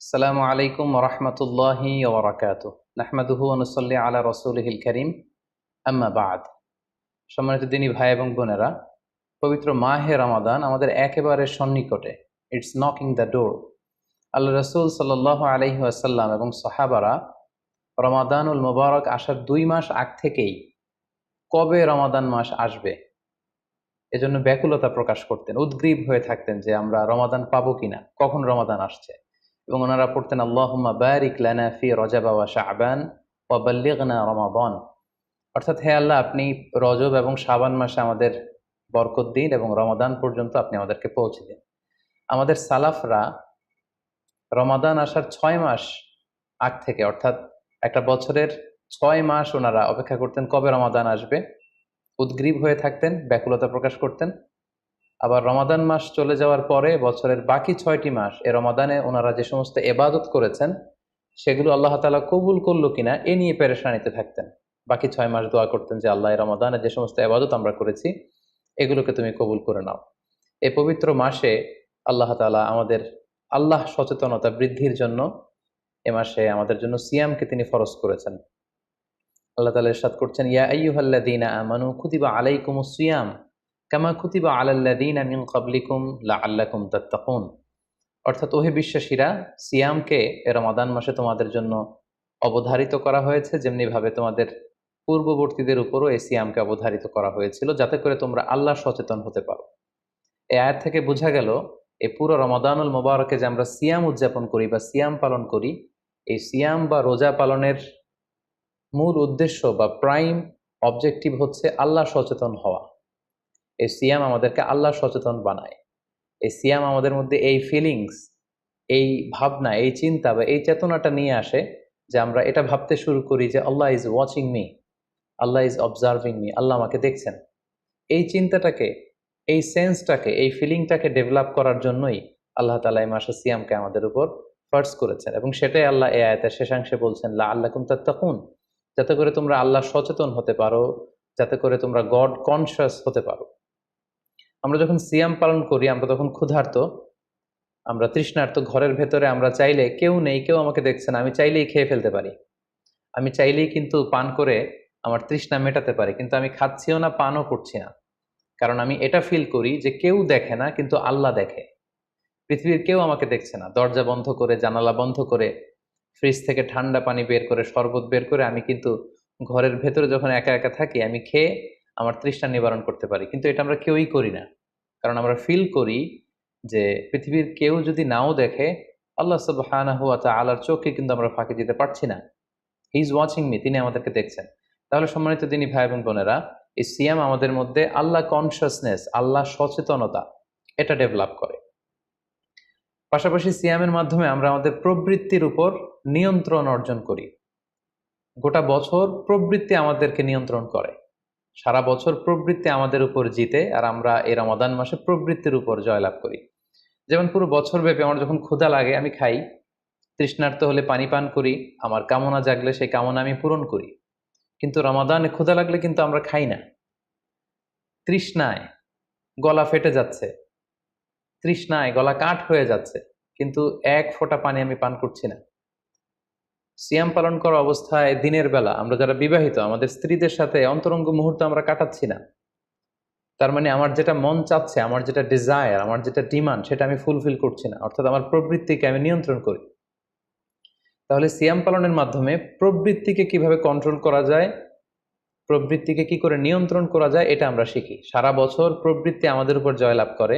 আসসালামু আলাইকুম রহমতুল্লাহি ওবরাকাতুহ। নাহমাদুহু ওয়া নুসাল্লি আলা রাসূলিহিল কারীম, আম্মা বা'দ। সম্মানিত দিনী ভাই এবং বোনেরা, পবিত্র মাহে রমাদান আমাদের একেবারে সন্নিকটে। It's knocking the door. Allah রাসূল সাল্লাল্লাহু আলাইহি ওয়াসাল্লাম এবং সাহাবারা রমাদানুল মুবারক আসার 2 মাস আগ থেকেই কবে রমাদান মাস আসবে এজন্য ব্যাকুলতা প্রকাশ করতেন, উদ্গ্রীব হয়ে থাকতেন যে আমরা রমাদান পাবো কিনা, কখন রমাদান আসছে। এবং ওনারা পড়তেন আল্লাহুম্মা বারিক লানা ফি রজব ওয়া শাবান ওয়া বাল্লিগনা রমাদান। অর্থাৎ, হে আল্লাহ, আপনি রজব এবং শাবান মাসে আমাদের বরকত দিন এবং রমাদান পর্যন্ত আপনি আমাদেরকে পৌঁছে দিন। আমাদের সালাফরা রমাদান আসার 6 মাস আগ থেকে, অর্থাৎ একটা বছরের 6 মাস ওনারা অপেক্ষা করতেন কবে রমাদান আসবে, উদ্গ্রীব হয়ে থাকতেন, ব্যাকুলতা প্রকাশ করতেন। আবার রমাদান মাস চলে যাওয়ার পরে বছরের বাকি 6টি মাস এ রমাদানে ওনারা যে সমস্ত এবাদত করেছেন সেগুলো আল্লাহ তাআলা কবুল করলো কিনা এ নিয়ে পেরেশানিতে থাকতেন। বাকি 6 মাস দোয়া করতেন যে আল্লাহ, এই রমাদানে যে সমস্ত এবাদত আমরা করেছি এগুলোকে তুমি কবুল করে নাও। এই পবিত্র মাসে আল্লাহ তাআলা আমাদের আল্লাহ সচেতনতা বৃদ্ধির জন্য এ মাসে আমাদের জন্য সিয়ামকে তিনি ফরজ করেছেন। আল্লাহ তাআলা ইরশাদ করছেন, ইয়া আইয়ুহাল্লাযীনা আমানু কুতিবা আলাইকুমুস সিয়াম কামা কুতিবা আলাল্লাযীনা মিন ক্বাবলিকুম লাআল্লাকুম তাত্তাকুন। অর্থাৎ, ওহে বিশ্বাসীরা, সিয়ামকে এ রমাদান মাসে তোমাদের জন্য অবধারিত করা হয়েছে, যেমনি ভাবে তোমাদের পূর্ববর্তীদের উপরও এই সিয়ামকে অবধারিত করা হয়েছিল, যাতে করে তোমরা আল্লাহ সচেতন হতে পারো। এই আয়াত থেকে বোঝা গেল, এই পুরো রমাদানুল মুবারকে যে আমরা সিয়াম উদযাপন করি বা সিয়াম পালন করি, এই সিয়াম বা রোজা পালনের মূল উদ্দেশ্য বা প্রাইম অবজেক্টিভ হচ্ছে আল্লাহ সচেতন হওয়া। এই সিয়াম আমাদেরকে আল্লাহ সচেতন বানায়। এই সিয়াম আমাদের মধ্যে এই ফিলিংস, এই ভাবনা, এই চিন্তা বা এই চেতনাটা নিয়ে আসে যে আমরা এটা ভাবতে শুরু করি যে Allah is watching me, Allah is observing me, Allah আমাকে দেখছেন। এই চিন্তাটাকে, এই সেন্সটাকে, এই ফিলিংটাকে ডেভেলপ করার জন্যই আল্লাহ তাআলা এই মাসে সিয়ামকে আমাদের উপর ফার্জ করেছেন, এবং সেটাই আল্লাহ এই আয়াতের শেষাংশে বলছেন, লাআল্লাকুম তাত্তাকুন, যাতে করে তোমরা আল্লাহ সচেতন হতে পারো, যাতে করে তোমরা গড কনশাস হতে পারো। আমরা যখন সিয়াম পালন করি আমরা তখন ক্ষুধার্ত, আমরা তৃষ্ণার্ত, ঘরের ভেতরে আমরা চাইলে, কেউ নেই, কেউ আমাকে দেখছে না, আমি চাইলেই খেয়ে ফেলতে পারি। আমি চাইলেই কিন্তু পান করে আমার তৃষ্ণা মেটাতে পারি, কিন্তু আমি খাচ্ছিও না, পানও করছি না। কারণ আমি এটা ফিল করি যে কেউ দেখে না, কিন্তু আল্লাহ দেখে। পৃথিবীর কেউ আমাকে দেখছে না। দরজা বন্ধ করে, জানালা বন্ধ করে, ফ্রিজ থেকে ঠান্ডা পানি বের করে, শরবত বের করে আমি কিন্তু ঘরের ভেতরে যখন একা একা থাকি আমি খেয়ে আমার তৃষ্ণা নিবারণ করতে পারি। কিন্তু এটা আমরা কেউই করি না, কারণ আমরা ফিল করি যে পৃথিবীর কেউ যদি নাও দেখে, আল্লাহ সুবহানাহু ওয়া তাআলার চোখে কিন্তু আমরা ফাঁকি দিতে পারছি না। হি ইজ ওয়াচিং মি, তিনি আমাদেরকে দেখছেন। তাহলে সম্মানিত দিনী ভাই এবং বোনেরা, এই সিয়াম আমাদের মধ্যে আল্লাহ কনশাসনেস, আল্লাহ সচেতনতা, এটা ডেভেলপ করে। পাশাপাশি সিয়ামের মাধ্যমে আমরা আমাদের প্রবৃত্তির উপর নিয়ন্ত্রণ অর্জন করি। গোটা বছর প্রবৃত্তি আমাদেরকে নিয়ন্ত্রণ করে, সারা বছর প্রবৃত্তি আমাদের উপর জিতে, আর আমরা এই রমাদান মাসে প্রবৃত্তির উপর জয়লাভ করি। যেমন পুরো বছর ব্যাপী আমার যখন ক্ষুধা লাগে আমি খাই, তৃষ্ণার্ত হলে পানি পান করি, আমার কামনা জাগলে সেই কামনা আমি পূরণ করি। কিন্তু রমাদানে ক্ষুধা লাগলে কিন্তু আমরা খাই না। তৃষ্ণায় গলা ফেটে যাচ্ছে, তৃষ্ণায় গলা কাঠ হয়ে যাচ্ছে, কিন্তু এক ফোঁটা পানি আমি পান করছি না। সিয়াম পালন করা অবস্থায় দিনের বেলা আমরা যারা বিবাহিত, আমাদের স্ত্রীদের সাথে অন্তরঙ্গ মুহূর্ত আমরা কাটাচ্ছি না। তার মানে আমার যেটা মন চাচ্ছে, আমার যেটা ডিজায়ার, আমার যেটা ডিমান্ড, সেটা আমি ফুলফিল করছি না, অর্থাৎ আমার প্রবৃত্তিকে আমি নিয়ন্ত্রণ করি। তাহলে সিয়াম পালনের মাধ্যমে প্রবৃত্তিকে কিভাবে কন্ট্রোল করা যায়, প্রবৃত্তিকে কি করে নিয়ন্ত্রণ করা যায়, এটা আমরা শিখি। সারা বছর প্রবৃত্তি আমাদের উপর জয়লাভ করে,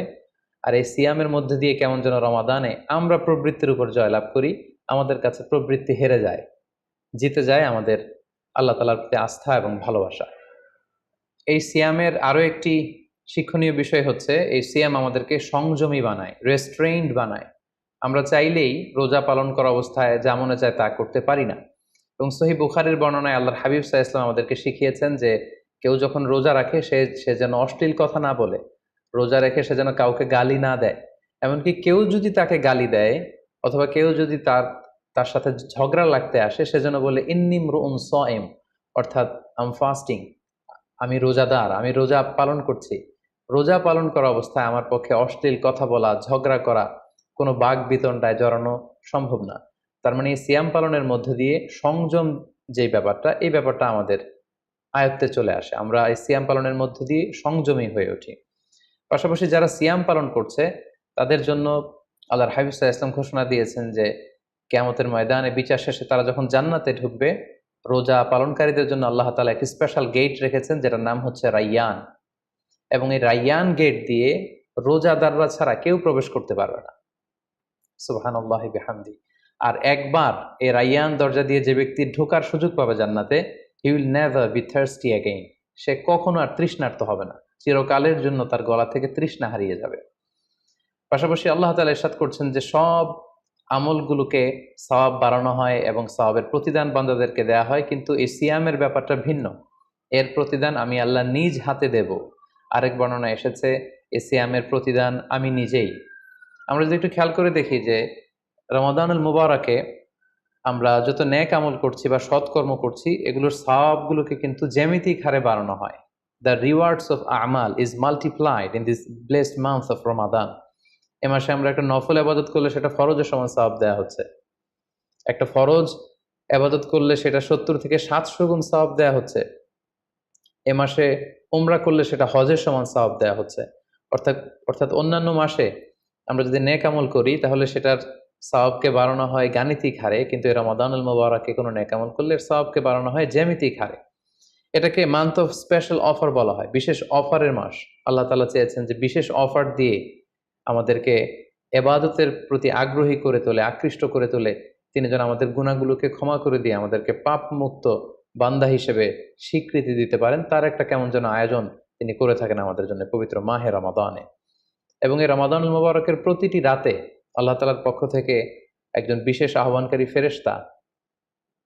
আর এই সিয়ামের মধ্যে দিয়ে কেমন যেন রমাদানে আমরা প্রবৃত্তির উপর জয়লাভ করি, আমাদের কাছে প্রবৃত্তি হেরে যায়, জিতে যায় আমাদের আল্লাহ তাআলার প্রতি আস্থা এবং ভালোবাসা। এই সিয়ামের আরো একটি শিক্ষণীয় বিষয় হচ্ছে, এই সিয়াম আমাদেরকে সংযমী বানায়, রেস্ট্রেইনড বানায়। আমরা চাইলেই রোজা পালন করা অবস্থায় যা মনে চায় তা করতে পারি না। এবং সহিহ বুখারীর বর্ণনায় আল্লাহর হাবিব সাল্লাল্লাহু আলাইহি ওয়াসাল্লাম আমাদেরকে শিখিয়েছেন যে কেউ যখন রোজা রাখে সে যেন অশ্লীল কথা না বলে, রোজা রেখে সে যেন কাউকে গালি না দেয়। এমনকি কেউ যদি তাকে গালি দেয় অথবা কেউ যদি তার সাথে ঝগড়া লাগতে আসে, সে যেন বলে ইন্নী ইমরুউন সাইম, অর্থাৎ আই এম ফাস্টিং, আমি রোজাদার, আমি রোজা পালন করছি। রোজা পালন করা অবস্থায় আমার পক্ষে অশ্লীল কথা বলা, ঝগড়া করা, কোনো বাক বিতণ্ডায় জড়ানো সম্ভব না। তার মানে এই সিয়াম পালনের মধ্যে দিয়ে সংযম যে ব্যাপারটা, এই ব্যাপারটা আমাদের আয়ত্তে চলে আসে, আমরা এই সিয়াম পালনের মধ্য দিয়ে সংযমী হয়ে উঠি। পাশাপাশি যারা সিয়াম পালন করছে তাদের জন্য আল্লাহর হাবিব সাল্লাল্লাহু আলাইহি ওয়াসাল্লাম ঘোষণা দিয়েছেন যে কিয়ামতের ময়দানে বিচার শেষে তারা যখন জান্নাতে ঢুকবে, রোজা পালনকারীদের জন্য আল্লাহ তাআলা একটি স্পেশাল গেট রেখেছেন যেটার নাম হচ্ছে রাইয়ান। এবং এই রাইয়ান গেট দিয়ে রোজাদাররা ছাড়া কেউ প্রবেশ করতে পারবে না। সুবহানাল্লাহি বিহামদি। আর একবার এই রাইয়ান দরজা দিয়ে যে ব্যক্তি ঢোকার সুযোগ পাবে জান্নাতে, he will never be thirsty again. সে কখনো আর তৃষ্ণার্ত হবে না, চিরকালের জন্য তার গলা থেকে তৃষ্ণা হারিয়ে যাবে। পাশাপাশি আল্লাহ তাআলা ইরশাদ করছেন যে সব আমলগুলোকে সওয়াব বাড়ানো হয় এবং সওয়াবের প্রতিদান বান্দাদেরকে দেয়া হয়, কিন্তু এই সিয়ামের ব্যাপারটা ভিন্ন। এর প্রতিদান আমি আল্লাহ নিজ হাতে দেব। আরেক বর্ণনা এসেছে এই সিয়ামের প্রতিদান আমি নিজেই। আমরা যদি একটু খেয়াল করে দেখি যে রমাদানুল মুবারাকে আমরা যত নেক আমল করছি বা সৎকর্ম করছি, এগুলোর সওয়াবগুলোকে কিন্তু জ্যামিতিক হারে বাড়ানো হয়। দ্য রিওয়ার্ডস অফ আমাল is multiplied in this blessed month of Ramadan. এ মাসে আমরা একটা নফল আবাদত করলে সেটা ফরজের সমান সওয়াব দেওয়া হচ্ছে। একটা ফরজ আবাদত করলে সেটা 70 থেকে 700 গুণ সওয়াব দেওয়া হচ্ছে। এ মাসে উমরা করলে সেটা হজের সমান সওয়াব দেওয়া হচ্ছে। অর্থাৎ অর্থাৎ অন্যান্য মাসে আমরা যদি নেক আমল করি তাহলে সেটার সওয়াবকে বাড়ানো হয় গাণিতিক হারে, কিন্তু এই রমাদানুল মুবারাকে কোনো নেক আমল করলে এর সওয়াবকে বাড়ানো হয় জ্যামিতিক হারে। এটাকে মান্থ অফ স্পেশাল অফার বলা হয়, বিশেষ অফারের মাস। আল্লাহ তাআলা চেয়েছেন যে বিশেষ অফার দিয়ে আমাদেরকে এবাদতের প্রতি আগ্রহী করে তোলে, আকৃষ্ট করে তোলে। তিনি যেন আমাদের গুনাহগুলোকে ক্ষমা করে দিয়ে আমাদেরকে পাপ মুক্ত বান্দা হিসেবে স্বীকৃতি দিতে পারেন, তার একটা কেমন যেন আয়োজন তিনি করে থাকেন আমাদের জন্য পবিত্র মাহে রমাদানে। এবং এই রমাদানুল মুবারকের প্রতিটি রাতে আল্লাহ তাআলার পক্ষ থেকে একজন বিশেষ আহ্বানকারী ফেরেশতা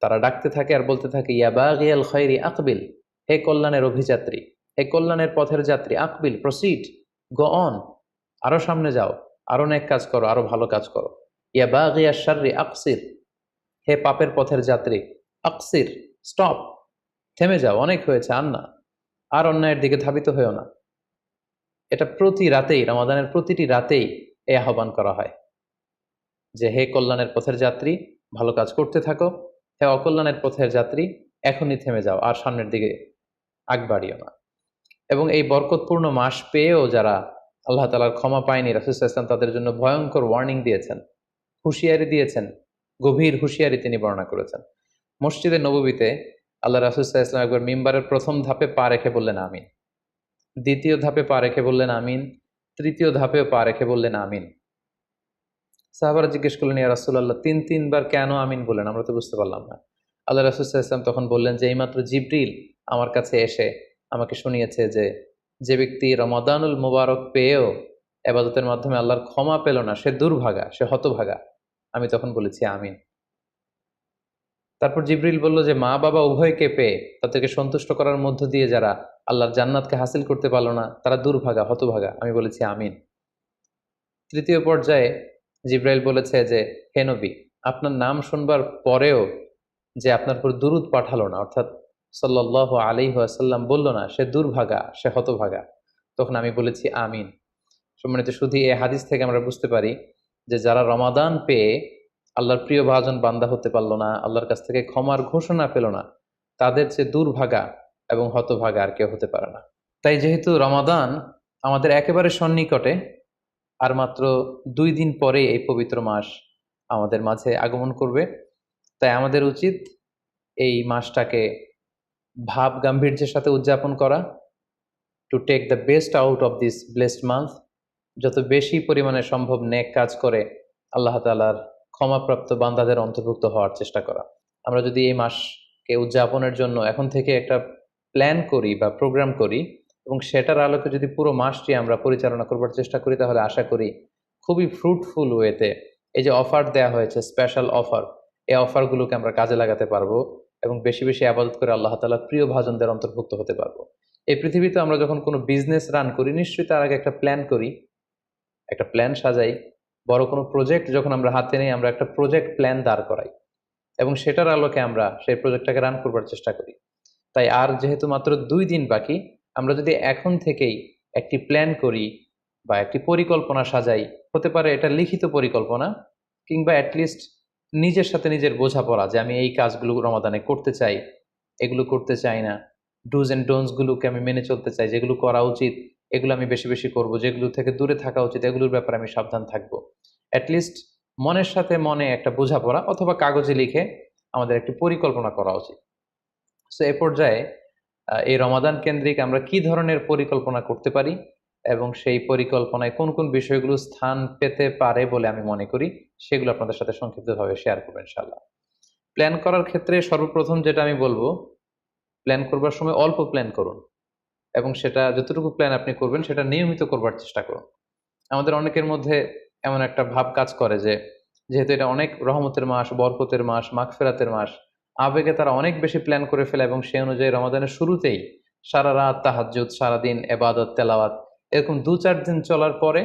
তারা ডাকতে থাকে আর বলতে থাকে, ইয়া বাগিয়াল খায়রি আকবিল, হে কল্যাণের অভিযাত্রী, হে কল্যাণের পথের যাত্রী, আকবিল প্রসিড, গো অন, আরো সামনে যাও, আরো নেক কাজ করো, আরো ভালো কাজ করো। ইয়া বাগিয়াশ শাররি আকসির, হে পাপের পথের যাত্রী, আকসির স্টপ, থেমে যাও, অনেক হয়েছে, আর না, আর অন্যায়ের দিকে ধাবিত হয়েও না। এটা প্রতি রাতেই, রমাদানের প্রতিটি রাতেই এই আহ্বান করা হয় যে হে কল্যাণের পথের যাত্রী, ভালো কাজ করতে থাকো, হে অকল্যাণের পথের যাত্রী, এখনই থেমে যাও, আর সামনের দিকে আগ বাড়িও না। এবং এই বরকতপূর্ণ মাস পেয়েও যারা আল্লাহ তাআলার ক্ষমা পায়নি, রাসূল সাল্লাল্লাহু আলাইহি ওয়াসাল্লাম তাদের জন্য ভয়ঙ্কর ওয়ার্নিং দিয়েছেন, হুঁশিয়ারি দিয়েছেন, গভীর হুঁশিয়ারি তিনি বর্ণনা করেছেন। মসজিদে নববীতে আল্লাহ রাসূল সাল্লাল্লাহু আলাইহি ওয়াসাল্লাম একবার মিম্বারের প্রথম ধাপে পা রেখে বললেন আমিন, দ্বিতীয় ধাপে পা রেখে বললেন আমিন, তৃতীয় ধাপেও পা রেখে বললেন আমিন। সাহাবারা জিজ্ঞেস করলেন, ইয়া রাসূলুল্লাহ, তিনবার কেন আমিন বললেন? আমরা তো বুঝতে পারলাম না। আল্লাহ রাসূল সাল্লাল্লাহু আলাইহি ওয়াসাল্লাম তখন বললেন যে এইমাত্র জিবরিল আমার কাছে এসে আমাকে শুনিয়েছে যে যে ব্যক্তি রমাদানুল মুবারক পেয়েও ইবাদতের মাধ্যমে আল্লাহর ক্ষমা পেল না, সে দুর্ভাগা, সে হতভাগা। আমি তখন বলেছি আমিন। তারপর জিবরিল বলল যে মা বাবা উভয়কে পেয়ে তাদেরকে সন্তুষ্ট করার মধ্য দিয়ে যারা আল্লাহর জান্নাতকে হাসিল করতে পারলো না, তারা দুর্ভাগা, হতভাগা। আমি বলেছি আমিন। তৃতীয় পর্যায়ে জিব্রাইল বলেছে যে হে নবী, আপনার নাম শুনবার পরেও যে আপনার উপর দুরূদ পাঠালো না, অর্থাৎ সাল্লাল্লাহু আলাইহি ওয়াসাল্লাম বলল না, সে দুর্ভাগা, সে হতভাগা। তখন আমি বলেছি আমিন। সম্মানিত শুধু এই হাদিস থেকে আমরা বুঝতে পারি যে যারা রমাদান পেয়ে আল্লাহর প্রিয় ভাজন বান্দা হতে পারলো না, আল্লাহর কাছ থেকে ক্ষমার ঘোষণা পেল না, তাদের চেয়ে দুর্ভাগা এবং হতভাগা আর কেউ হতে পারে না। তাই যেহেতু রমাদান আমাদের একেবারে সন্নিকটে, আর মাত্র 2 দিন পরে এই পবিত্র মাস আমাদের মাঝে আগমন করবে, তাই আমাদের উচিত এই মাসটাকে ভাব গাম্ভীর্যের সাথে উদযাপন করা, to take the best out of this blessed month, যত বেশি পরিমাণে সম্ভব নেক কাজ করে আল্লাহ তাআলার ক্ষমাপ্রাপ্ত বান্দাদের অন্তর্ভুক্ত হওয়ার চেষ্টা করা। আমরা যদি এই মাসকে উদযাপনের জন্য এখন থেকে একটা প্ল্যান করি বা প্রোগ্রাম করি এবং সেটার আলোকে যদি পুরো মাসটি আমরা পরিচালনা করবার চেষ্টা করি, তাহলে আশা করি খুবই ফ্রুটফুল ওয়েতে এই যে অফার দেওয়া হয়েছে, স্পেশাল অফার, এই অফারগুলোকে আমরা কাজে লাগাতে পারবো এবং বেশি বেশি আবাদত করে আল্লাহ তাআলার প্রিয় ভাজনদের অন্তর্ভুক্ত হতে পারবো। এই পৃথিবীতে আমরা যখন কোনো বিজনেস রান করি, নিশ্চয়ই তার আগে একটা প্ল্যান করি, একটা প্ল্যান সাজাই। বড় কোনো প্রজেক্ট যখন আমরা হাতে নিই, আমরা একটা প্রজেক্ট প্ল্যান দাঁড় করাই এবং সেটার আলোকে আমরা সেই প্রজেক্টটাকে রান করবার চেষ্টা করি। তাই আর যেহেতু মাত্র 2 দিন বাকি, আমরা যদি এখন থেকেই একটি প্ল্যান করি বা একটি পরিকল্পনা সাজাই, হতে পারে এটা লিখিত পরিকল্পনা, কিংবা অ্যাটলিস্ট নিজের সাথে নিজের বোঝাপড়া যে আমি এই কাজগুলো রমাদানে করতে চাই, এগুলো করতে চাই না, ডুজ অ্যান্ড ডোন্টস গুলোকে আমি মেনে চলতে চাই, যেগুলো করা উচিত এগুলো আমি বেশি বেশি করব, যেগুলো থেকে দূরে থাকা উচিত এগুলোর ব্যাপারে আমি সাবধান থাকবো। অ্যাটলিস্ট মনের সাথে মনে একটা বোঝাপড়া অথবা কাগজে লিখে আমাদের একটি পরিকল্পনা করা উচিত। সো এ পর্যায়ে এই রমাদান কেন্দ্রিক আমরা কি ধরনের পরিকল্পনা করতে পারি এবং সেই পরিকল্পনায় কোন কোন বিষয়গুলো স্থান পেতে পারে বলে আমি মনে করি, সেগুলো আপনাদের সাথে সংক্ষিপ্তভাবে শেয়ার করবো ইনশাআল্লাহ। প্ল্যান করার ক্ষেত্রে সর্বপ্রথম যেটা আমি বলবো, প্ল্যান করবার সময় অল্প প্ল্যান করুন এবং সেটা যতটুকু প্ল্যান আপনি করবেন সেটা নিয়মিত করবার চেষ্টা করুন। আমাদের অনেকের মধ্যে এমন একটা ভাব কাজ করে যে যেহেতু এটা অনেক রহমতের মাস, বরকতের মাস, মাগফিরাতের মাস, আবেগে তারা অনেক বেশি প্ল্যান করে ফেলে এবং সেই অনুযায়ী রমাদানের শুরুতেই সারা রাত তাহাজ্জুদ, সারাদিন এবাদত তেলাওয়াত, এরকম 2-4 দিন চলার পরে,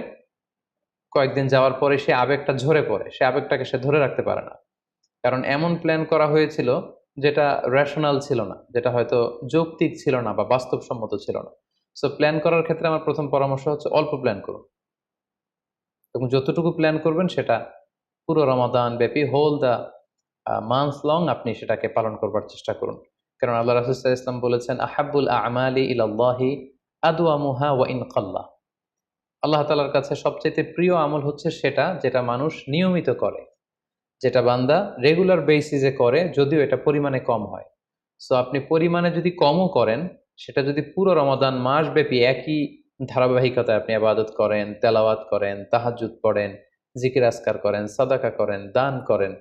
কয়েকদিন যাওয়ার পরে সে আবেগটা ঝরে পড়ে, সে আবেগটাকে সে ধরে রাখতে পারে না। কারণ এমন প্ল্যান করা হয়েছিল যেটা রেশনাল ছিল না, যেটা হয়তো যৌক্তিক ছিল না বা বাস্তবসম্মত ছিল না। সো প্ল্যান করার ক্ষেত্রে আমার প্রথম পরামর্শ হচ্ছে অল্প প্ল্যান করুন এবং যতটুকু প্ল্যান করবেন সেটা পুরো রমাদান ব্যাপী, হোল দ্য মান্থ লং আপনি সেটাকে পালন করবার চেষ্টা করুন। কারণ আল্লাহ রাসূল সাল্লাল্লাহু আলাইহি ওয়াসাল্লাম বলেছেন, আহাব্বুল আমালি ইলাল্লাহি আদওয়ামুহা ওয়া ইন কাল্লা। আল্লাহ তাআলার কাছে সবচেয়ে প্রিয় আমল হচ্ছে সেটা যেটা মানুষ নিয়মিত করে, যেটা বান্দা রেগুলার বেসিসে করে, যদিও এটা পরিমাণে কম হয়। সো আপনি পরিমাণে যদি কমও করেন, সেটা যদি পুরো রমাদান মাস ব্যাপী একই ধারাবাহিকতায় আপনি ইবাদত করেন, তেলাওয়াত করেন, তাহাজ্জুদ পড়েন, জিকির আজকার করেন, সাদাকা করেন, দান করেন,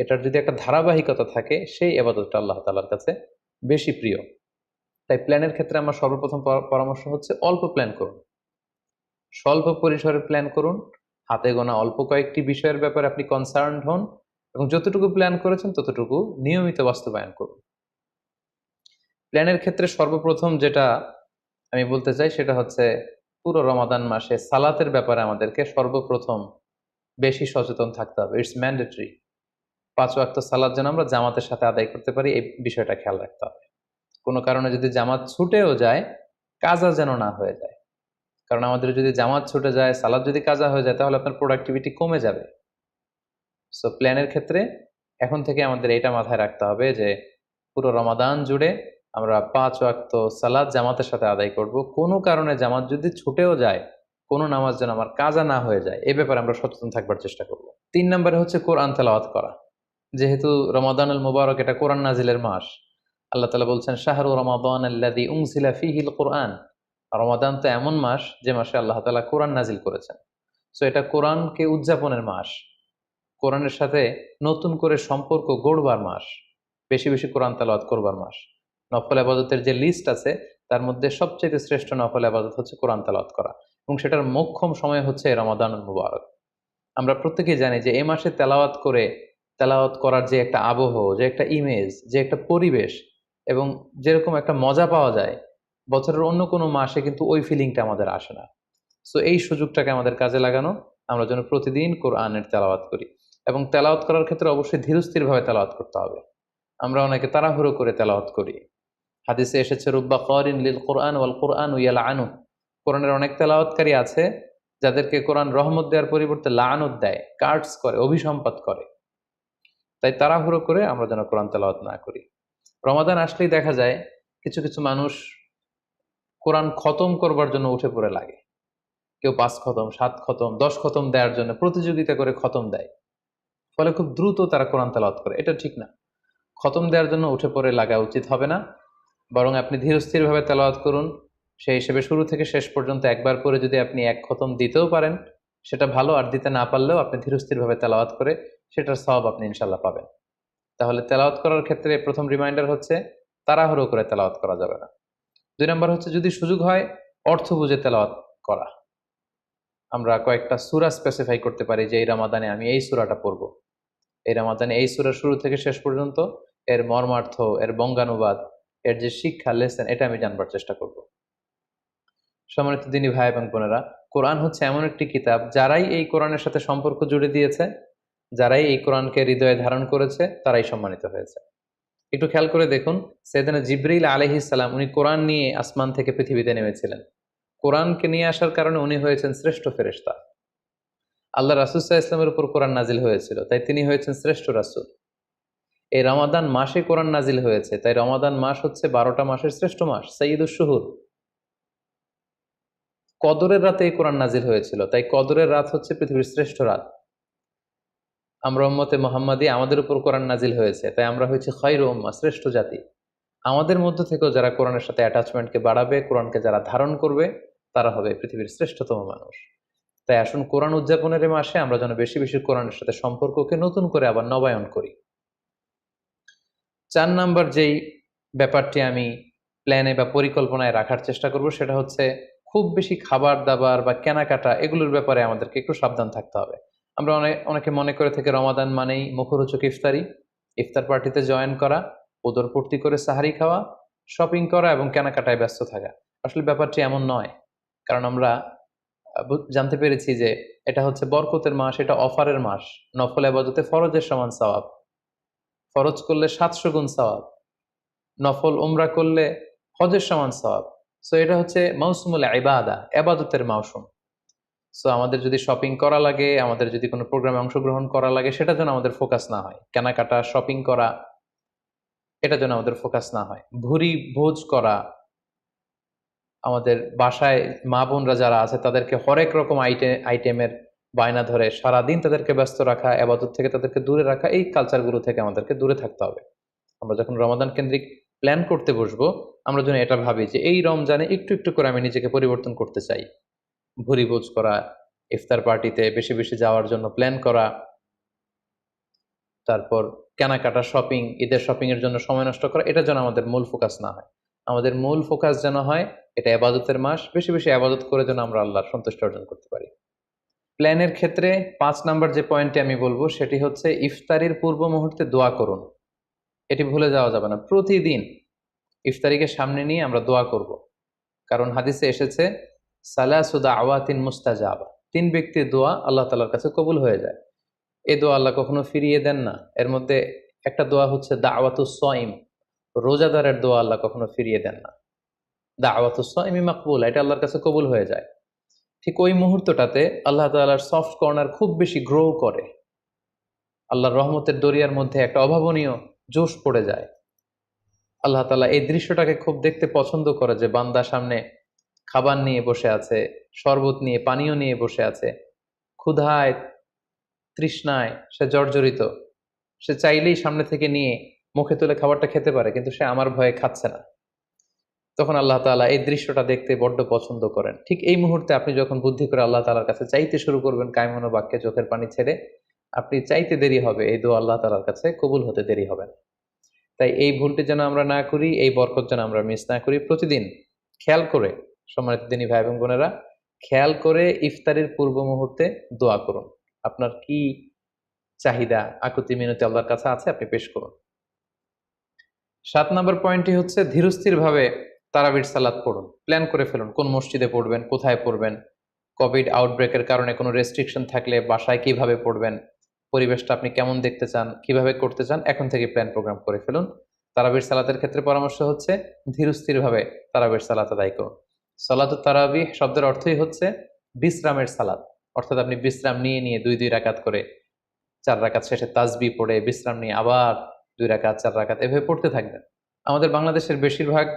এটার যদি একটা ধারাবাহিকতা থাকে, সেই ইবাদতটা আল্লাহ তাআলার কাছে বেশি প্রিয়। তাই প্ল্যানের ক্ষেত্রে আমার সর্বপ্রথম পরামর্শ হচ্ছে অল্প প্ল্যান করুন, স্বল্প পরিসরে প্ল্যান করুন, হাতে গোনা অল্প কয়েকটি বিষয়ের ব্যাপারে আপনি কনসার্নড হন এবং যতটুকু প্ল্যান করেছেন ততটুকু নিয়মিত বাস্তবায়ন করুন। প্ল্যানের ক্ষেত্রে সর্বপ্রথম যেটা আমি বলতে চাই সেটা হচ্ছে পুরো রমাদান মাসে সালাতের ব্যাপারে আমাদেরকে সর্বপ্রথম বেশি সচেতন থাকতে হবে। It's mandatory. 5 ওয়াক্ত সালাত যেন আমরা জামাতের সাথে আদায় করতে পারি, এই বিষয়টা খেয়াল রাখতে হবে। কোনো কারণে যদি জামাত ছুটেও যায়, কাজা যেন না হয়ে যায়। কারণ আমাদের যদি জামাত ছুটে যায়, সালাত যদি কাজা হয়ে যায়, তাহলে আপনার প্রোডাক্টিভিটি কমে যাবে। সো প্ল্যানের ক্ষেত্রে এখন থেকে আমাদের এটা মাথায় রাখতে হবে যে পুরো রমাদান জুড়ে আমরা 5 ওয়াক্ত সালাত জামাতের সাথে আদায় করব। কোনো কারণে জামাত যদি ছুটেও যায়, কোনো নামাজ যেন আমার কাজা না হয়ে যায়, এ ব্যাপারে আমরা সচেতন থাকবার চেষ্টা করব। 3 নম্বরে হচ্ছে কোরআন তেলাওয়াত করা। যেহেতু রমাদানুল মুবারক এটা কোরআন নাজিলের মাস, আল্লাহ তাআলা বলছেন শাহরু রমাদান আল্লাযী উনজিলা ফীহিল কুরআন। রমাদান তো এমন মাস যে মাসে আল্লাহ তাআলা কোরআন নাজিল করেছেন। সো এটা কোরআনকে উদযাপনের মাস, কোরআনের সাথে নতুন করে সম্পর্ক গড়বার মাস, বেশি বেশি কোরআন তেলাওয়াত করবার মাস। নফল ইবাদতের যে লিস্ট আছে তার মধ্যে সবচেয়ে শ্রেষ্ঠ নফল ইবাদত হচ্ছে কোরআন তেলাওয়াত করা এবং সেটার মোক্ষম সময় হচ্ছে রমাদানুল মুবারক। আমরা প্রত্যেকেই জানি যে এই মাসে তেলাওয়াত করে, তেলাওয়াত করার যে একটা আবহ, যে একটা ইমেজ, যে একটা পরিবেশ এবং যেরকম একটা মজা পাওয়া যায়, বছরের অন্য কোনো মাসে কিন্তু ওই ফিলিংটা আমাদের আসে না। সো এই সুযোগটাকে আমাদের কাজে লাগানো, আমরা যেন প্রতিদিন কোরআনের তেলাওয়াত করি এবং তেলাওয়াত করার ক্ষেত্রে অবশ্যই ধীরস্থিরভাবে তেলাওয়াত করতে হবে। আমরা অনেকে তাড়াহুড়ো করে তেলাওয়াত করি। হাদিসে এসেছে রুব্বা কারিন লিল কোরআন ওয়াল কোরআন ইয়ালআনু। কোরআনের অনেক তেলাওয়াতকারী আছে যাদেরকে কোরআন রহমত দেওয়ার পরিবর্তে লাআনত দেয়, কার্ডস করে, অভিসম্পাত করে। তাই তাড়াহুড়ো করে আমরা যেন কোরআন তেলাওয়াত না করি। রমাদান আসলেই দেখা যায় কিছু কিছু মানুষ কোরআন খতম করবার জন্য উঠে পড়ে লাগে। কেউ 5 খতম, 7 খতম, 10 খতম দেওয়ার জন্য প্রতিযোগিতা করে খতম দেয়। ফলে খুব দ্রুত তারা কোরআন তেলাওয়াত করে। এটা ঠিক না। খতম দেওয়ার জন্য উঠে পড়ে লাগা উচিত হবে না, বরং আপনি ধীরস্থিরভাবে তেলাওয়াত করুন। সেই হিসেবে শুরু থেকে শেষ পর্যন্ত একবার করে যদি আপনি 1 খতম দিতেও পারেন সেটা ভালো, আর দিতে না পারলেও আপনি ধীরস্থিরভাবে তেলাওয়াত করে সেটার সওয়াব আপনি ইনশাল্লাহ পাবেন। তাহলে তেলাওয়াত করার ক্ষেত্রে প্রথম রিমাইন্ডার হচ্ছে তাড়াহুড়ো করে তেলাওয়াত করা যাবে না। 2 নম্বর হচ্ছে যদি সুযোগ হয় অর্থ বুঝে তেলাওয়াত করা। আমরা কয়েকটা সূরা স্পেসিফাই করতে পারি যে এই রমাদানে আমি এই সূরাটা পড়ব, এই রমাদানে এই সূরা শুরু থেকে শেষ পর্যন্ত এর মর্মার্থ, এর বঙ্গানুবাদ, এর যে শিক্ষা লেসন, এটা আমি জানবার চেষ্টা করব। সম্মানিত দিনী ভাই এবং বোনেরা, কোরআন হচ্ছে এমন একটি কিতাব, যারাই এই কোরআনের সাথে সম্পর্ক জুড়ে দিয়েছে, যারাই এই কোরআনকে হৃদয়ে ধারণ করেছে, তারাই সম্মানিত হয়েছে। একটু খেয়াল করে দেখুন, সাইয়েদনা জিবরিল আলাইহিস সালাম উনি কোরআন নিয়ে আসমান থেকে পৃথিবীতে নেমেছিলেন। কোরআনকে নিয়ে আসার কারণে উনি হয়েছেন শ্রেষ্ঠ ফেরেশতা। আল্লাহ রাসূল সাল্লাল্লাহু আলাইহি ইসলামের উপর কোরআন নাজিল হয়েছিল, তাই তিনি হয়েছেন শ্রেষ্ঠ রাসূল। এই রমাদান মাসে কোরআন নাজিল হয়েছে, তাই রমাদান মাস হচ্ছে 12টা মাসের শ্রেষ্ঠ মাস, সাইয়্যিদুশ শুহুর। কদরের রাতে এই কোরআন নাজিল হয়েছিল, তাই কদরের রাত হচ্ছে পৃথিবীর শ্রেষ্ঠ রাত। আমরা উম্মতে মুহাম্মাদি, আমাদের উপর কোরআন নাজিল হয়েছে, তাই আমরা হয়েছি খায়রু উম্মাহ, শ্রেষ্ঠ জাতি। আমাদের মধ্য থেকেও যারা কোরআনের সাথে অ্যাটাচমেন্টকে বাড়াবে, কোরআনকে যারা ধারণ করবে, তারা হবে পৃথিবীর শ্রেষ্ঠতম মানুষ। তাই আসুন কোরআন উদযাপনের এই মাসে আমরা যেন বেশি বেশি কোরআনের সাথে সম্পর্ককে নতুন করে আবার নবায়ন করি। 4 নাম্বার যেই ব্যাপারটি আমি প্ল্যানে বা পরিকল্পনায় রাখার চেষ্টা করব, সেটা হচ্ছে খুব বেশি খাবার দাবার বা কেনাকাটা এগুলোর ব্যাপারে আমাদেরকে একটু সাবধান থাকতে হবে। আমরা অনেকে মনে করে থেকে রমাদান মানেই মুখরোচক ইফতারি, ইফতার পার্টিতে জয়েন করা, উদরপূর্তি করে সাহারি খাওয়া, শপিং করা এবং কেনাকাটায় ব্যস্ত থাকা। আসলে ব্যাপারটি এমন নয়, কারণ আমরা জানতে পেরেছি যে এটা হচ্ছে বরকতের মাস, এটা অফারের মাস। নফল ইবাদতে ফরজের সমান সওয়াব, ফরজ করলে 700 গুণ সওয়াব, নফল উমরা করলে হজের সমান সওয়াব। সো এটা হচ্ছে মৌসুমুল ইবাদা, ইবাদতের মৌসুম। সো আমাদের যদি শপিং করা লাগে, আমাদের যদি কোনো প্রোগ্রামে অংশগ্রহণ করা লাগে, সেটা যেন আমাদের ফোকাস না হয়। কেনাকাটা, শপিং করা, এটা যেন আমাদের ফোকাস না হয়। ভুরি ভোজ করা, আমাদের বাসায় মা বোনরা যারা আছে তাদেরকে হরেক রকম আইটেমের বায়না ধরে সারাদিন তাদেরকে ব্যস্ত রাখা, ইবাদত থেকে তাদেরকে দূরে রাখা, এই কালচারগুলো থেকে আমাদেরকে দূরে থাকতে হবে। আমরা যখন রমাদান কেন্দ্রিক প্ল্যান করতে বসবো, আমরা যেন এটা ভাবি যে এই রমজানে একটু একটু করে আমি নিজেকে পরিবর্তন করতে চাই। ভুরি ভোজ করা, ইফতার পার্টিতে বেশি বেশি যাওয়ার জন্য প্ল্যান করা, তারপর কেনাকাটা, শপিং, ঈদের শপিং এর জন্য সময় নষ্ট করা, এটা যেন আমাদের মূল ফোকাস না হয়। আমাদের মূল ফোকাস যেন হয় এটা ইবাদতের মাস, বেশি বেশি ইবাদত করে যেন আমরা আল্লাহর সন্তুষ্টি অর্জন করতে পারি। প্ল্যানের ক্ষেত্রে 5 নাম্বার যে পয়েন্টটি আমি বলবো সেটি হচ্ছে ইফতারির পূর্ব মুহূর্তে দোয়া করুন। এটি ভুলে যাওয়া যাবে না। প্রতিদিন ইফতারিকে সামনে নিয়ে আমরা দোয়া করব, কারণ হাদিসে এসেছে সালাসু দাওয়াতিন মুস্তাজাবা, 3 ব্যক্তির দোয়া আল্লাহ তাআলার কাছে কবুল হয়ে যায়। এই দোয়া আল্লাহ কখনো ফিরিয়ে দেন না। এর মধ্যে একটা দোয়া হচ্ছে দাওয়াতুস সাইম, রোজাদারের দোয়া আল্লাহ কখনো ফিরিয়ে দেন না। দাওয়াতুস সাইমি মাকবুলা, এটা আল্লাহর কাছে কবুল হয়ে যায়। ঠিক ওই মুহূর্তটাতে আল্লাহ তাআলার সফট কর্নার খুব বেশি গ্রো করে, আল্লাহর রহমতের দরিয়ার মধ্যে একটা অভাবনীয় জোশ পড়ে যায়। আল্লাহ তাআলা এই দৃশ্যটাকে খুব দেখতে পছন্দ করে যে বান্দা সামনে খাবার নিয়ে বসে আছে, শরবত নিয়ে, পানীয় নিয়ে বসে আছে, ক্ষুধায় তৃষ্ণায় সে জর্জরিত, সে চাইলেই সামনে থেকে নিয়ে মুখে তুলে খাবারটা খেতে পারে, কিন্তু সে আমার ভয়ে খাচ্ছে না। তখন আল্লাহ তাআলা এই দৃশ্যটা দেখতে বড্ড পছন্দ করেন। ঠিক এই মুহূর্তে আপনি যখন বুদ্ধি করে আল্লাহ তাআলার কাছে চাইতে শুরু করবেন, কায়মনো বাক্যে চোখের পানি ছেড়ে, আপনি চাইতে দেরি হবে, এই দোয়া আল্লাহ তাআলার কাছে কবুল হতে দেরি হবে না। তাই এই ভুলটি যেন আমরা না করি, এই বরকত যেন আমরা মিস না করি। প্রতিদিন খেয়াল করে, সম্মানিত দিনী ভাই এবং বোনেরা, খেয়াল করে ইফতারির পূর্ব মুহূর্তে দোয়া করুন। আপনার কি চাহিদা, আকুতি মিনতি আল্লাহর কাছে আছে, আপনি পেশ করুন। 7 নম্বর পয়েন্টটি হচ্ছে ধীরস্থির ভাবে তারাবির সালাত পড়ুন। প্ল্যান করে ফেলুন কোন মসজিদে পড়বেন, কোথায় পড়বেন, কোভিড আউটব্রেকের কারণে কোনো রেস্ট্রিকশন থাকলে বাসায় কিভাবে পড়বেন, পরিবেশটা আপনি কেমন দেখতে চান, কিভাবে করতে চান, এখন থেকে প্ল্যান প্রোগ্রাম করে ফেলুন। তারাবির সালাতের ক্ষেত্রে পরামর্শ হচ্ছে ধীরস্থির ভাবে তারাবির সালাত আদায় করুন। সালাতুত তারাবিহ শব্দের অর্থই হচ্ছে বিশ্রামের সালাত, অর্থাৎ আপনি বিশ্রাম নিয়ে নিয়ে 2 রাকাত করে, 4 রাকাত শেষে তাসবিহ পড়ে বিশ্রাম নিয়ে আবার 2 রাকাত, 4 রাকাত এভাবে পড়তে থাকবেন। আমাদের বাংলাদেশের বেশিরভাগ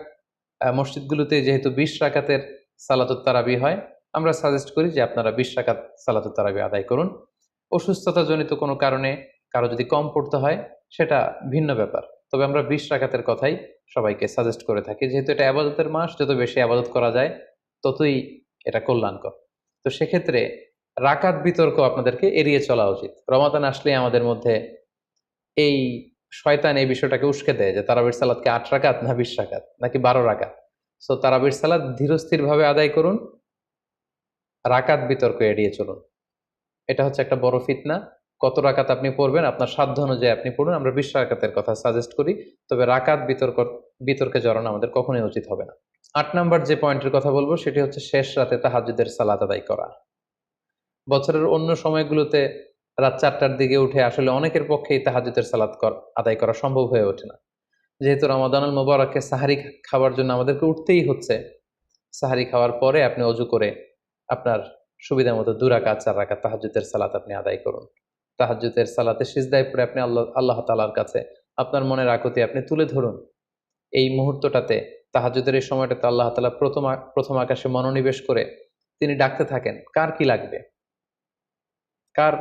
মসজিদগুলোতে যেহেতু 20 রাকাতের সালাতুত তারাবিহ হয়, আমরা সাজেস্ট করি যে আপনারা 20 রাকাত সালাতুত তারাবিহ আদায় করুন। অসুস্থতাজনিত কোনো কারণে কারো যদি কম পড়তে হয় সেটা ভিন্ন ব্যাপার, তবে আমরা 20 রাকাতের কথাই সবাইকে সাজেস্ট করে থাকি, যেহেতু এটা ইবাদতের মাস, যত বেশি ইবাদত করা যায় ততই এটা কল্যাণকর। তো সেক্ষেত্রে রাকাত বিতর্ক আপনাদেরকে এড়িয়ে চলা উচিত। রমাদান আসলে আমাদের মধ্যে এই শয়তান এই বিষয়টাকে উস্কে দেয় যে তারাবির সালাতকে 8 রাকাত না 20 রাকাত নাকি 12 রাকাত। সো তারাবির সালাত ধীরস্থির ভাবে আদায় করুন, রাকাত বিতর্ক এড়িয়ে চলুন। এটা হচ্ছে একটা বড় ফিতনা। কত রাকাত আপনি পড়বেন আপনার সাধ্য অনুযায়ী আপনি পড়ুন। আমরা 20 রাকাতের কথা সাজেস্ট করি, তবে রাকাত বিতর্কে জড়ানো আমাদের কখনোই উচিত হবে না। 8 নাম্বার যে পয়েন্টের কথা বলবো সেটি হচ্ছে শেষ রাতে তাহাজ্জুদের সালাত আদায় করা। বছরের অন্য সময়গুলোতে রাত 4টার দিকে উঠে আসলে অনেকের পক্ষেই তাহাজ্জুদের সালাত আদায় করা সম্ভব হয়ে ওঠে না। যেহেতু রমাদানুল মুবারকে সাহারি খাওয়ার জন্য আমাদেরকে উঠতেই হচ্ছে, সাহারি খাওয়ার পরে আপনি অজু করে আপনার সুবিধা মতো 2 রাকাত 4 রাকাত তাহাজ্জুদের সালাত আপনি আদায় করুন। তাহাজ্জুদের সালাতে সিজদায় পড়ে আপনি আল্লাহ তাআলার কাছে আপনার মনের আকুতি আপনি তুলে ধরুন। এই মুহূর্তটাতে তাহাজ্জুদের এই সময়টাতে আল্লাহ তাআলা প্রথম আকাশে মনোনিবেশ করে তিনি ডাকতে থাকেন, কার কি লাগবে? কার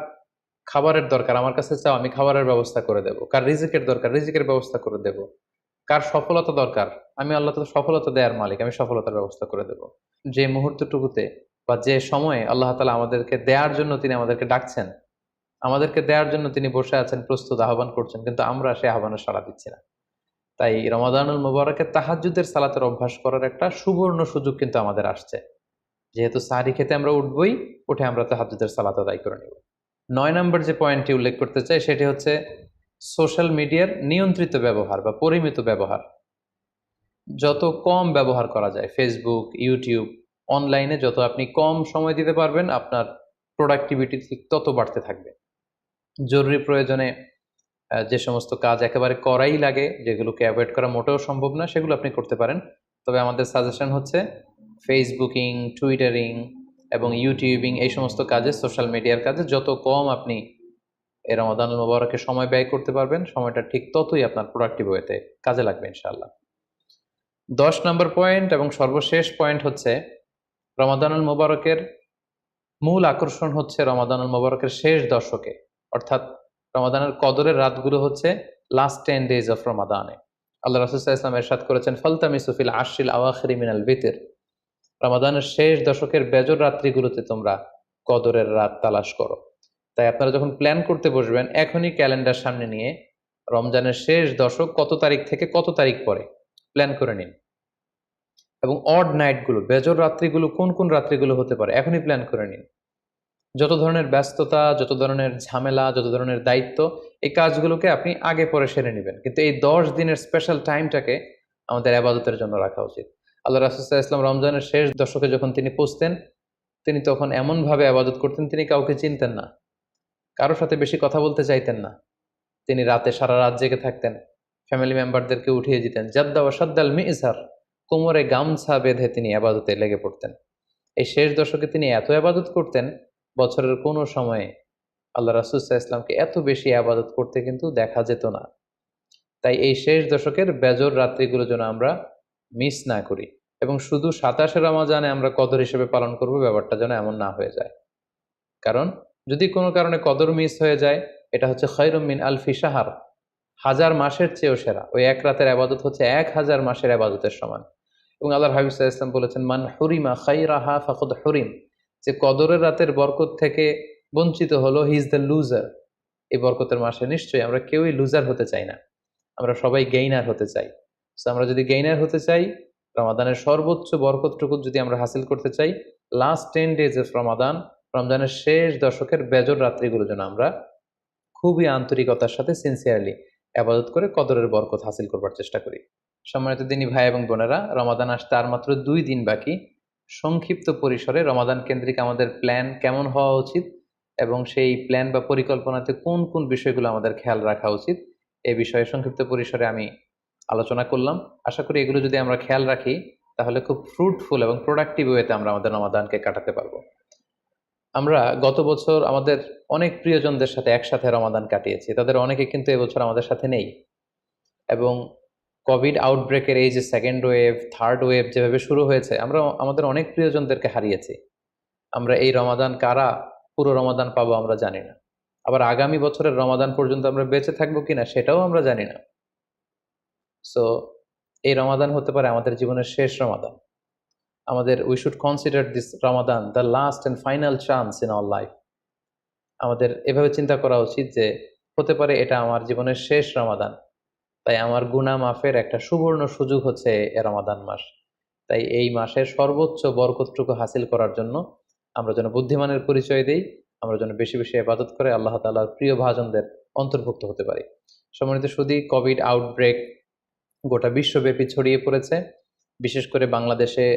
খাবারের দরকার? আমার কাছে চাও, আমি খাবারের ব্যবস্থা করে দেব। কার রিজিকের দরকার? রিজিকের ব্যবস্থা করে দেব। কার সফলতা দরকার? আমি আল্লাহ তাআলা সফলতা দেয়ার মালিক, আমি সফলতার ব্যবস্থা করে দেব। যে মুহূর্তটুকুতে বা যে সময়ে আল্লাহ তাআলা আমাদেরকে দেয়ার জন্য তিনি আমাদেরকে ডাকছেন, আমাদেরকে দেয়ার জন্য তিনি বসে আছেন, প্রস্তুত আহ্বান করছেন, কিন্তু আমরা সেই আহ্বানে সাড়া দিচ্ছি না। তাই রমাদানুল মুবারকে তাহাজ্জুদের সালাতের অভ্যাস করার একটা সুবর্ণ সুযোগ কিন্তু আমাদের আসছে। যেহেতু সাহরি খেতে আমরা উঠবই, উঠে আমরা তাহাজ্জুদের সালাত আদায় করে নেব। 9 নম্বর যে পয়েন্টটি উল্লেখ করতে চাই সেটি হচ্ছে সোশ্যাল মিডিয়ার নিয়ন্ত্রিত ব্যবহার বা পরিমিত ব্যবহার। যত কম ব্যবহার করা যায় ফেসবুক, ইউটিউব, অনলাইনে যত আপনি কম সময় দিতে পারবেন, আপনার প্রোডাক্টিভিটি ঠিক তত বাড়তে থাকবে। জরুরি প্রয়োজনে যে সমস্ত কাজ একেবারে করাই লাগে, যেগুলোকে অ্যাভয়েড করা মোটেও সম্ভব না, সেগুলো আপনি করতে পারেন। তবে আমাদের সাজেশন হচ্ছে ফেসবুকিং, টুইটারিং এবং ইউটিউবিং এই সমস্ত কাজে, সোশ্যাল মিডিয়ার কাজে যত কম আপনি এই রমাদানুল মুবারকে সময় ব্যয় করতে পারবেন, সময়টা ঠিক ততই আপনার প্রোডাক্টিভ ওয়েতে কাজে লাগবে ইনশাআল্লাহ। 10 নম্বর পয়েন্ট এবং সর্বশেষ পয়েন্ট হচ্ছে রমাদানুল মুবারকের মূল আকর্ষণ হচ্ছে রমাদানুল মুবারকের শেষ দশকে, অর্থাৎ রমাদানের কদরের রাতগুলো হচ্ছে লাস্ট 10 ডেজ অফ রমাদানে। আল্লাহ রাসূল সাল্লাল্লাহু আলাইহি ওয়াসাল্লাম ইরশাদ করেছেন, ফালতামিসু ফিল আশরিল আওয়াখিরি মিনাল বিতর। রমাদানের শেষ দশকের বেজর রাত্রিগুলোতে তোমরা কদরের রাত তালাশ করো। তাই আপনারা যখন প্ল্যান করতে বসবেন, এখনই ক্যালেন্ডার সামনে নিয়ে রমজানের শেষ দশক কত তারিখ থেকে কত তারিখ পরে প্ল্যান করে নিন, এবং অড নাইটগুলো, বেজর রাত্রিগুলো কোন কোন রাত্রিগুলো হতে পারে এখনই প্ল্যান করে নিন। যত ধরনের ব্যস্ততা, যত ধরনের ঝামেলা, যত ধরনের দায়িত্ব, এই কাজগুলোকে আপনি আগে পরে সেরে নেবেন, কিন্তু এই 10 দিনের স্পেশাল টাইমটাকে আমাদের ইবাদতের জন্য রাখা উচিত। আল্লাহ রাসূল সাল্লাল্লাহু আলাইহি ওয়াসাল্লাম রমজানের শেষ দশকে যখন তিনি পৌঁছতেন, তিনি তখন এমনভাবে ইবাদত করতেন, তিনি কাউকে চিনতেন না, কারোর সাথে বেশি কথা বলতে চাইতেন না। তিনি রাতে সারা রাত জেগে থাকতেন, ফ্যামিলি মেম্বারদেরকে উঠিয়ে দিতেন, জাদ্দা ওয়া সাদ্দাল মিজহার, কোমরে গামছা বেঁধে তিনি ইবাদতে লেগে পড়তেন। এই শেষ দশকে তিনি এত ইবাদত করতেন, বছরের কোনো সময়ে আল্লাহ রাসূল সাল্লাল্লাহু আলাইহি ওয়াসাল্লামকে এত বেশি ইবাদত করতে কিন্তু দেখা যেত না। তাই এই শেষ দশকের বেজর রাত্রিগুলো যেন আমরা মিস না করি, এবং শুধু 27 রমজানে আমরা কদর হিসেবে পালন করব, ব্যাপারটা যেন এমন না হয়ে যায়। কারণ যদি কোনো কারণে কদর মিস হয়ে যায়, এটা হচ্ছে খায়রুম মিন আলফি শাহর, 1000 মাসের চেয়েও সেরা। ওই এক রাতের ইবাদত হচ্ছে 1000 মাসের ইবাদতের সমান। এবং আল্লাহর হাবিব সাল্লাল্লাহু আলাইহি ওয়াসাল্লাম বলেছেন, মান হুরিমা খায়রাহা ফাকাদ হুরিম, যে কদরের রাতের বরকত থেকে বঞ্চিত হলো, হি ইজ দ্য লুজার। এই বরকতের মাসে নিশ্চয়ই আমরা কেউই লুজার হতে চাই না, আমরা সবাই গেইনার হতে চাই। সো আমরা যদি গেইনার হতে চাই, রমাদানের সর্বোচ্চ বরকতটুকু যদি আমরা হাসিল করতে চাই, লাস্ট 10 ডেজ অফ রমাদান, রমজানের শেষ দশকের বেজর রাত্রিগুলো যেন আমরা খুবই আন্তরিকতার সাথে সিনসিয়ারলি আবাদত করে কদরের বরকত হাসিল করবার চেষ্টা করি। সম্মানিত দিনী ভাই এবং বোনেরা, রমাদান আসতে আর মাত্র 2 দিন বাকি। সংক্ষিপ্ত পরিসরে রমাদান কেন্দ্রিক আমাদের প্ল্যান কেমন হওয়া উচিত এবং সেই প্ল্যান বা পরিকল্পনাতে কোন কোন বিষয়গুলো আমাদের খেয়াল রাখা উচিত, এই বিষয়ে সংক্ষিপ্ত পরিসরে আমি আলোচনা করলাম। আশা করি এগুলো যদি আমরা খেয়াল রাখি, তাহলে খুব ফ্রুটফুল এবং প্রোডাক্টিভ ওয়েতে আমরা আমাদের রমাদানকে কাটাতে পারবো। আমরা গত বছর আমাদের অনেক প্রিয়জনদের সাথে একসাথে রমাদান কাটিয়েছি, তাদের অনেকে কিন্তু এবছর আমাদের সাথে নেই। এবং কোভিড আউটব্রেকের এই যে সেকেন্ড ওয়েভ, থার্ড ওয়েভ যেভাবে শুরু হয়েছে, আমরা আমাদের অনেক প্রিয়জনদেরকে হারিয়েছি। আমরা এই রমাদান কারা পুরো রমাদান পাবো আমরা জানি না, আবার আগামী বছরের রমাদান পর্যন্ত আমরা বেঁচে থাকবো কিনা সেটাও আমরা জানি না। সো এই রমাদান হতে পারে আমাদের জীবনের শেষ রমাদান। আমাদের we should consider this Ramadan the last and final chance in our life. আমাদের এভাবে চিন্তা করা উচিত যে হতে পারে এটা আমার জীবনের শেষ রমাদান, তাই আমার গুনাহ মাফের একটা সুবর্ণ সুযোগ হচ্ছে এ রমাদান মাস। তাই এই মাসের সর্বোচ্চ বরকতটুকু হাসিল করার জন্য আমরা যেন বুদ্ধিমানের পরিচয় দেই, আমরা যেন বেশি বেশি ইবাদত করে আল্লাহ তাআলার প্রিয় ভাজনদের অন্তর্ভুক্ত হতে পারি। সম্মানিত সুধী, কোভিড আউটব্রেক গোটা বিশ্বব্যাপী ছড়িয়ে পড়েছে। বিশেষ করে বাংলাদেশে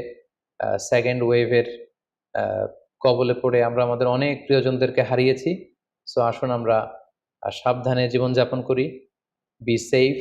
সেকেন্ড ওয়েভের কবলে পড়ে আমরা আমাদের অনেক প্রিয়জনদেরকে হারিয়েছি। সো আসুন আমরা সাবধানে জীবনযাপন করি, বি সেফ,